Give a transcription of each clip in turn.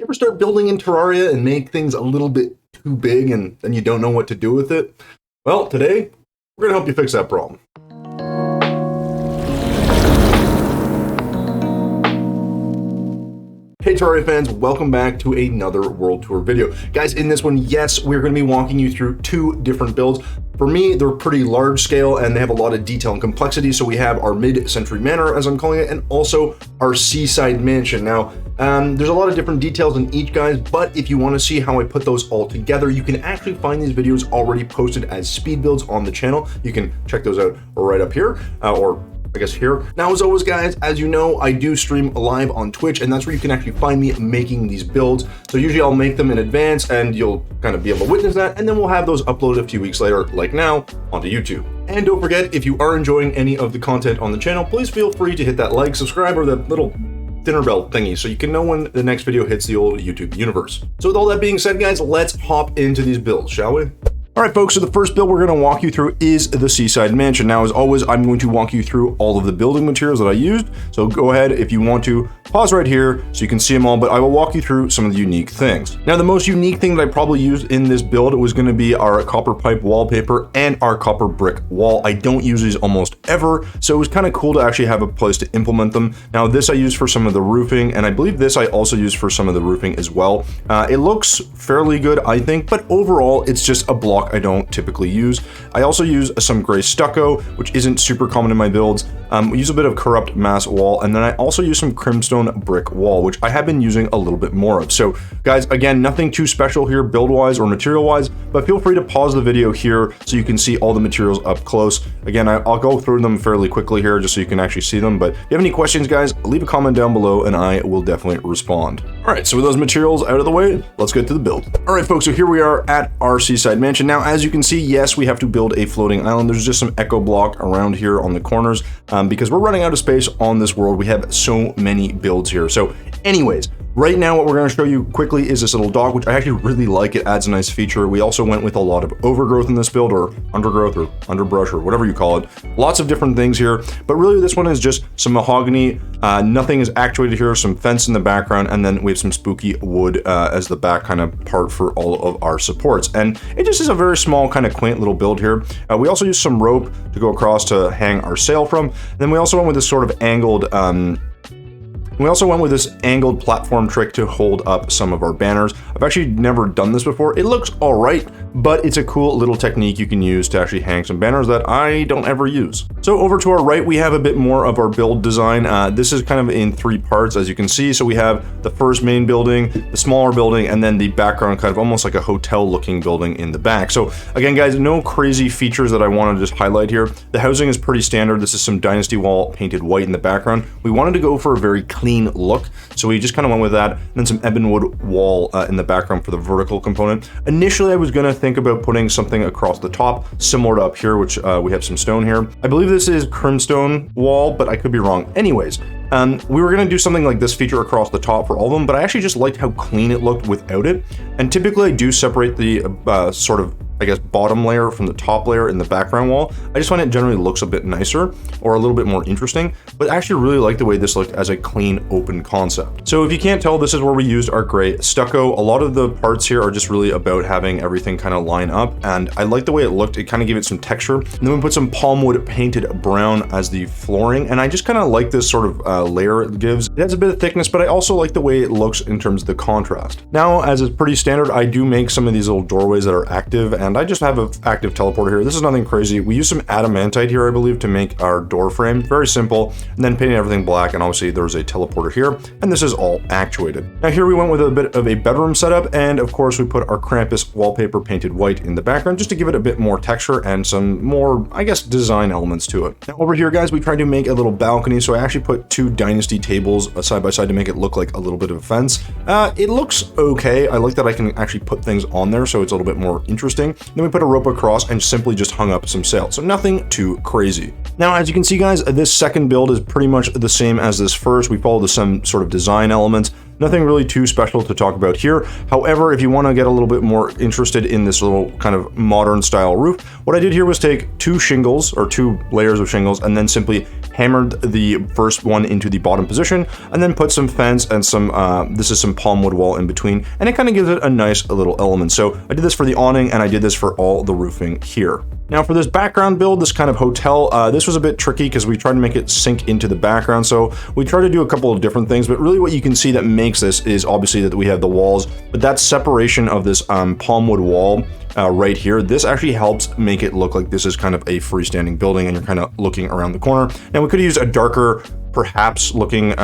You ever start building in Terraria and make things a little bit too big and then you don't know what to do with it? Well, today, we're going to help you fix that problem. Hey Terraria fans, welcome back to another World Tour video. Guys, in this one, yes, we're going to be walking you through two different builds. For me, they're pretty large scale and they have a lot of detail and complexity. So we have our mid-century manor, as I'm calling it, and also our seaside mansion. Now, there's a lot of different details in each, guys, but if you want to see how I put those all together, you can actually find these videos already posted as speed builds on the channel. You can check those out right up here, or I guess here. Now, as always, guys, as you know, I do stream live on Twitch, and that's where you can actually find me making these builds. So usually I'll make them in advance and you'll kind of be able to witness that, and then we'll have those uploaded a few weeks later, like now, onto YouTube. And don't forget, if you are enjoying any of the content on the channel, please feel free to hit that like, subscribe, or that little dinner bell thingy so you can know when the next video hits the old YouTube universe. So with all that being said, guys, let's hop into these builds, shall we? All right, folks, so the first build we're going to walk you through is the Seaside Mansion. Now, as always, I'm going to walk you through all of the building materials that I used. So go ahead, if you want to, pause right here so you can see them all, but I will walk you through some of the unique things. Now, the most unique thing that I probably used in this build was going to be our copper pipe wallpaper and our copper brick wall. I don't use these almost ever, so it was kind of cool to actually have a place to implement them. Now, this I used for some of the roofing, and I believe this I also used for some of the roofing as well. It looks fairly good, I think, but overall, it's just a block I don't typically use. I also use some gray stucco, which isn't super common in my builds. We use a bit of corrupt mass wall, and then I also use some crimstone brick wall, which I have been using a little bit more of. So guys, again, nothing too special here build-wise or material-wise, but feel free to pause the video here so you can see all the materials up close. Again, I'll go through them fairly quickly here just so you can actually see them, but if you have any questions, guys, leave a comment down below and I will definitely respond. All right, so with those materials out of the way, let's get to the build. All right, folks, so here we are at our Seaside Mansion. Now, as you can see, yes, we have to build a floating island. There's just some echo block around here on the corners because we're running out of space on this world. We have so many builds here. So anyways, right now what we're going to show you quickly is this little dock, which I actually really like. It adds a nice feature. We also went with a lot of overgrowth in this build, or undergrowth, or underbrush, or whatever you call it. Lots of different things here, but really this one is just some mahogany. Nothing is actuated here, some fence in the background, and then we have some spooky wood as the back kind of part for all of our supports. And it just is a very small, kind of quaint little build here. We also use some rope to go across to hang our sail from. And then we also went with this sort of angled platform trick to hold up some of our banners. I've actually never done this before. It looks all right, but it's a cool little technique you can use to actually hang some banners that I don't ever use. So over to our right, we have a bit more of our build design. This is kind of in three parts, as you can see. So we have the first main building, the smaller building, and then the background, kind of almost like a hotel looking building in the back. So again, guys, no crazy features that I want to just highlight here. The housing is pretty standard. This is some dynasty wall painted white in the background. We wanted to go for a very clean look, so we just kind of went with that. And then some ebonwood wall in the background for the vertical component. Initially, I was going to think about putting something across the top, similar to up here, which we have some stone here. I believe this is crimstone wall, but I could be wrong. Anyways, we were going to do something like this feature across the top for all of them, but I actually just liked how clean it looked without it. And typically I do separate the sort of, I guess, bottom layer from the top layer in the background wall. I just find it generally looks a bit nicer or a little bit more interesting, but I actually really like the way this looked as a clean, open concept. So if you can't tell, this is where we used our gray stucco. A lot of the parts here are just really about having everything kind of line up, and I like the way it looked. It kind of gave it some texture. And then we put some palm wood painted brown as the flooring, and I just kind of like this sort of layer it gives. It has a bit of thickness, but I also like the way it looks in terms of the contrast. Now, as is pretty standard, I do make some of these little doorways that are active, and I just have an active teleporter here. This is nothing crazy. We use some adamantite here, I believe, to make our door frame. Very simple. And then painting everything black, and obviously there's a teleporter here, and this is all actuated. Now here we went with a bit of a bedroom setup, and of course we put our Krampus wallpaper painted white in the background just to give it a bit more texture and some more, I guess, design elements to it. Now over here, guys, we tried to make a little balcony, so I actually put two dynasty tables side by side to make it look like a little bit of a fence. It looks okay. I like that I can actually put things on there, so it's a little bit more interesting. Then we put a rope across and simply just hung up some sails, so nothing too crazy. Now, as you can see, guys, this second build is pretty much the same as this first. We followed some sort of design elements. Nothing really too special to talk about here. However, if you want to get a little bit more interested in this little kind of modern style roof, what I did here was take two shingles, or two layers of shingles, and then simply hammered the first one into the bottom position, and then put some fence and some, this is some palm wood wall in between, and it kind of gives it a nice little element. So I did this for the awning, and I did this for all the roofing here. Now for this background build, this kind of hotel, this was a bit tricky because we tried to make it sink into the background. So we tried to do a couple of different things, but really what you can see that makes this is obviously that we have the walls, but that separation of this palm wood wall right here, this actually helps make it look like this is kind of a freestanding building and you're kind of looking around the corner. Now we could use a darker, perhaps looking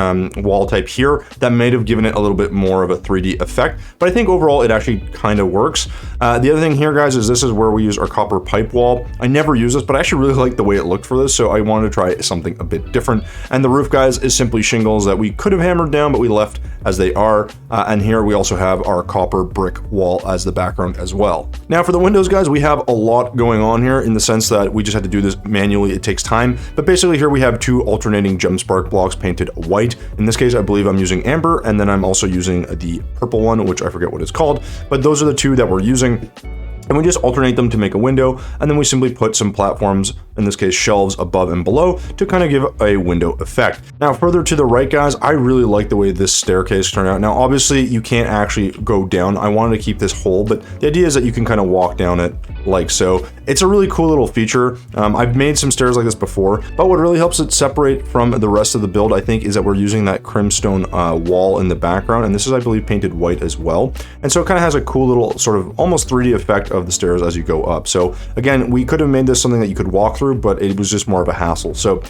wall type here that might have given it a little bit more of a 3D effect, but I think overall it actually kind of works. The other thing here, guys, is this is where we use our copper pipe wall. I never use this, but I actually really like the way it looked for this, so I wanted to try something a bit different. And the roof, guys, is simply shingles that we could have hammered down, but we left as they are. And here we also have our copper brick wall as the background as well. Now for the windows, guys, we have a lot going on here in the sense that we just had to do this manually. It takes time, but basically here we have two alternating Gemspark blocks painted white. In this case, I believe I'm using amber, and then I'm also using the purple one, which I forget what it's called, but those are the two that we're using. And we just alternate them to make a window, and then we simply put some platforms, in this case shelves, above and below to kind of give a window effect. Now further to the right, guys, I really like the way this staircase turned out. Now obviously you can't actually go down. I wanted to keep this whole, but the idea is that you can kind of walk down it like so. It's a really cool little feature. I've made some stairs like this before, but what really helps it separate from the rest of the build, I think, is that we're using that crimstone wall in the background, and this is, I believe, painted white as well. And so it kind of has a cool little sort of almost 3D effect of the stairs as you go up. So again, we could have made this something that you could walk through, but it was just more of a hassle. So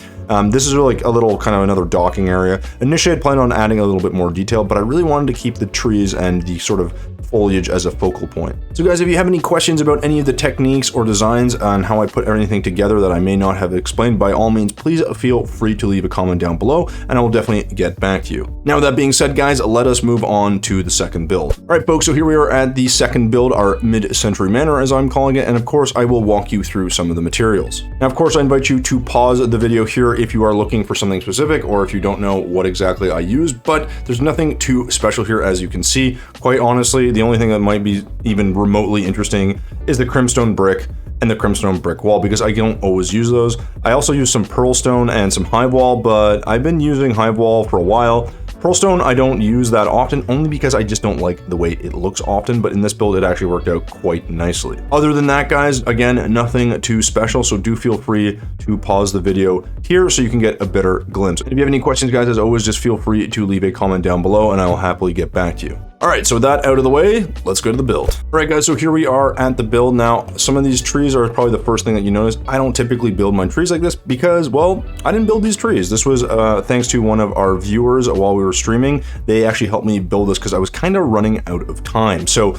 this is really like a little kind of another docking area. Initially I planned on adding a little bit more detail, but I really wanted to keep the trees and the sort of foliage as a focal point. So guys, if you have any questions about any of the techniques or designs on how I put everything together that I may not have explained, by all means, please feel free to leave a comment down below and I will definitely get back to you. Now, with that being said, guys, let us move on to the second build. All right, folks, so here we are at the second build, our mid-century manor, as I'm calling it, and of course, I will walk you through some of the materials. Now, of course, I invite you to pause the video here if you are looking for something specific or if you don't know what exactly I use, but there's nothing too special here, as you can see. Quite honestly, the only thing that might be even remotely interesting is the crimstone brick and the crimstone brick wall, because I don't always use those. I also use some pearl stone and some hive wall, but I've been using hive wall for a while. Pearl stone I don't use that often, only because I just don't like the way it looks often, but in this build it actually worked out quite nicely. Other than that, guys, again, nothing too special, so do feel free to pause the video here so you can get a better glimpse. And if you have any questions, guys, as always, just feel free to leave a comment down below and I will happily get back to you. All right, so with that out of the way, let's go to the build. All right, guys, so here we are at the build. Now, some of these trees are probably the first thing that you notice. I don't typically build my trees like this because, well, I didn't build these trees. This was thanks to one of our viewers while we were streaming. They actually helped me build this because I was kind of running out of time. So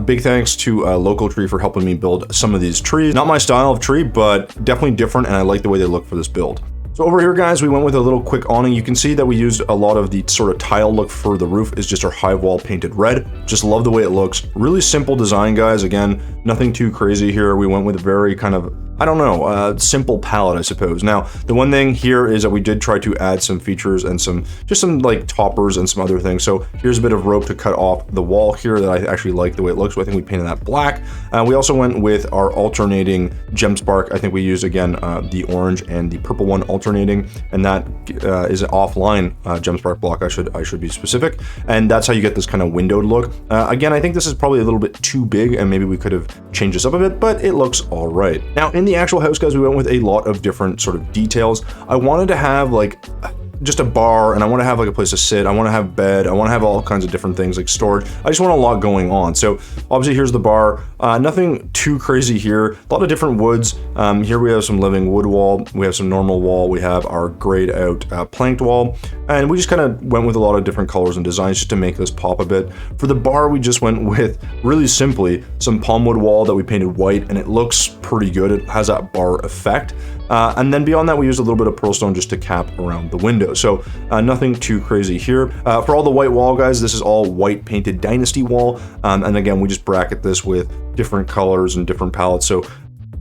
big thanks to Local Tree for helping me build some of these trees. Not my style of tree, but definitely different, and I like the way they look for this build. So over here, guys, we went with a little quick awning. You can see that we used a lot of the sort of tile look for the roof is just our hive wall painted red. Just love the way it looks. Really simple design, guys. Again, nothing too crazy here. We went with a very kind of, I don't know, simple palette, I suppose. Now, the one thing here is that we did try to add some features and just some like toppers and some other things. So here's a bit of rope to cut off the wall here that I actually like the way it looks. So I think we painted that black. We also went with our alternating Gemspark. I think we used, again, the orange and the purple one alternating, and that is an offline Gemspark block. I should be specific, and that's how you get this kind of windowed look. Again, I think this is probably a little bit too big, and maybe we could have changed this up a bit, but it looks all right. Now, in the actual house, guys, we went with a lot of different sort of details. I wanted to have like just a bar, and I want to have like a place to sit. I want to have bed. I want to have all kinds of different things like storage. I just want a lot going on. So obviously here's the bar. Nothing too crazy here. A lot of different woods. Here we have some living wood wall. We have some normal wall. We have our grayed out planked wall. And we just kind of went with a lot of different colors and designs just to make this pop a bit. For the bar, we just went with, really simply, some palm wood wall that we painted white, and it looks pretty good. It has that bar effect. And then beyond that, we used a little bit of pearl stone just to cap around the window. So nothing too crazy here. For all the white wall, guys, this is all white painted Dynasty wall. And again, we just bracket this with different colors and different palettes. So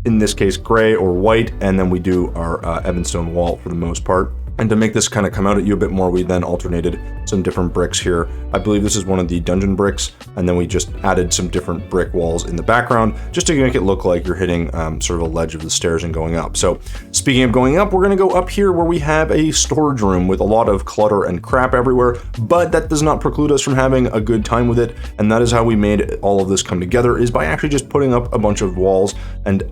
in this case, gray or white, and then we do our Evanstone wall for the most part. And to make this kind of come out at you a bit more, we then alternated some different bricks here. I believe this is one of the dungeon bricks, and then we just added some different brick walls in the background just to make it look like you're hitting sort of a ledge of the stairs and going up. So speaking of going up, we're going to go up here where we have a storage room with a lot of clutter and crap everywhere, but that does not preclude us from having a good time with it. And that is how we made all of this come together, is by actually just putting up a bunch of walls. And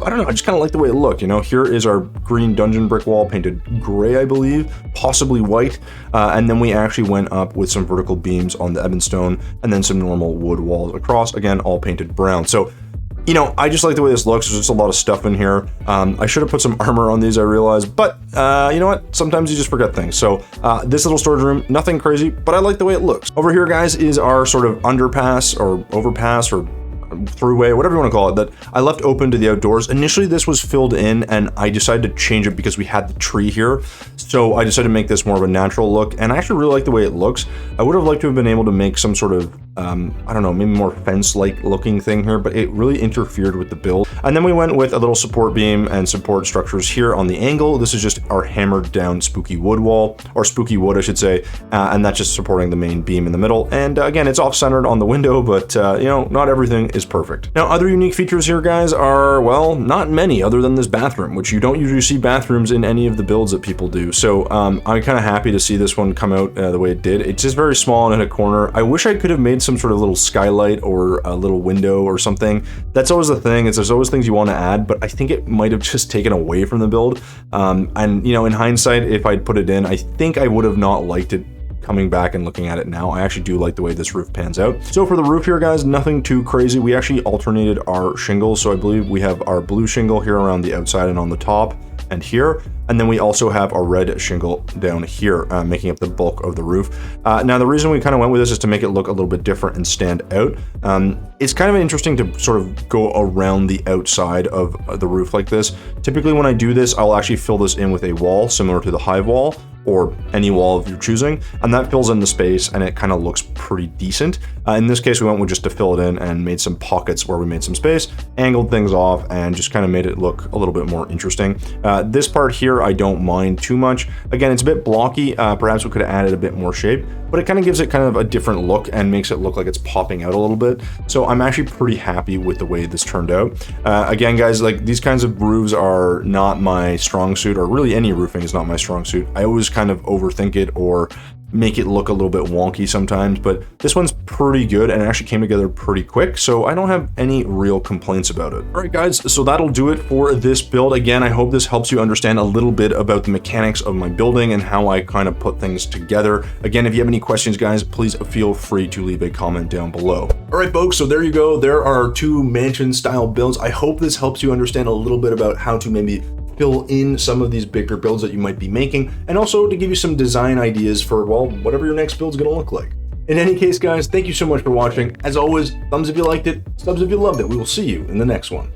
I don't know, I just kind of like the way it looked. You know, here is our green dungeon brick wall painted gray, I believe, possibly white. And then we actually went up with some vertical beams on the ebon stone and then some normal wood walls across, again, all painted brown. So, you know, I just like the way this looks. There's just a lot of stuff in here. I should have put some armor on these, I realized, but you know what? Sometimes you just forget things. So this little storage room, nothing crazy, but I like the way it looks. Over here, guys, is our sort of underpass or overpass or throughway, whatever you want to call it, that I left open to the outdoors. Initially, this was filled in, and I decided to change it because we had the tree here. So I decided to make this more of a natural look, and I actually really like the way it looks. I would have liked to have been able to make some sort of I don't know, maybe more fence-like looking thing here, but it really interfered with the build. And then we went with a little support beam and support structures here on the angle. This is just our hammered down spooky wood wall, or spooky wood, I should say, and that's just supporting the main beam in the middle. And again, it's off-centered on the window, but you know, not everything is perfect. Now, other unique features here, guys, are, well, not many other than this bathroom, which you don't usually see bathrooms in any of the builds that people do. So I'm kind of happy to see this one come out the way it did. It's just very small and in a corner. I wish I could have made some sort of little skylight or a little window or something. That's always the thing, is there's always things you want to add, but I think it might have just taken away from the build. And you know, in hindsight, if I'd put it in, I think I would have not liked it. Coming back and looking at it now, I actually do like the way this roof pans out. So for the roof here, guys, nothing too crazy. We actually alternated our shingles. So I believe we have our blue shingle here around the outside and on the top and here. And then we also have a red shingle down here, making up the bulk of the roof. Now, the reason we kind of went with this is to make it look a little bit different and stand out. It's kind of interesting to sort of go around the outside of the roof like this. Typically, when I do this, I'll actually fill this in with a wall similar to the hive wall, or any wall if you're choosing, and that fills in the space and it kind of looks pretty decent. In this case, we went with just to fill it in and made some pockets where we made some space, angled things off, and just kind of made it look a little bit more interesting. This part here, I don't mind too much. Again, it's a bit blocky. Perhaps we could have added a bit more shape, but it kind of gives it kind of a different look and makes it look like it's popping out a little bit. So I'm actually pretty happy with the way this turned out. Again, guys, like these kinds of roofs are not my strong suit, or really any roofing is not my strong suit. I always kind of overthink it or make it look a little bit wonky sometimes, but this one's pretty good and it actually came together pretty quick, so I don't have any real complaints about it. All right, guys, so that'll do it for this build. Again, I hope this helps you understand a little bit about the mechanics of my building and how I kind of put things together. Again, if you have any questions, guys, please feel free to leave a comment down below. All right, folks, so there you go. There are two mansion style builds. I hope this helps you understand a little bit about how to maybe fill in some of these bigger builds that you might be making, and also to give you some design ideas for, well, whatever your next build's gonna look like. In any case, guys, thank you so much for watching. As always, thumbs if you liked it, subs if you loved it. We will see you in the next one.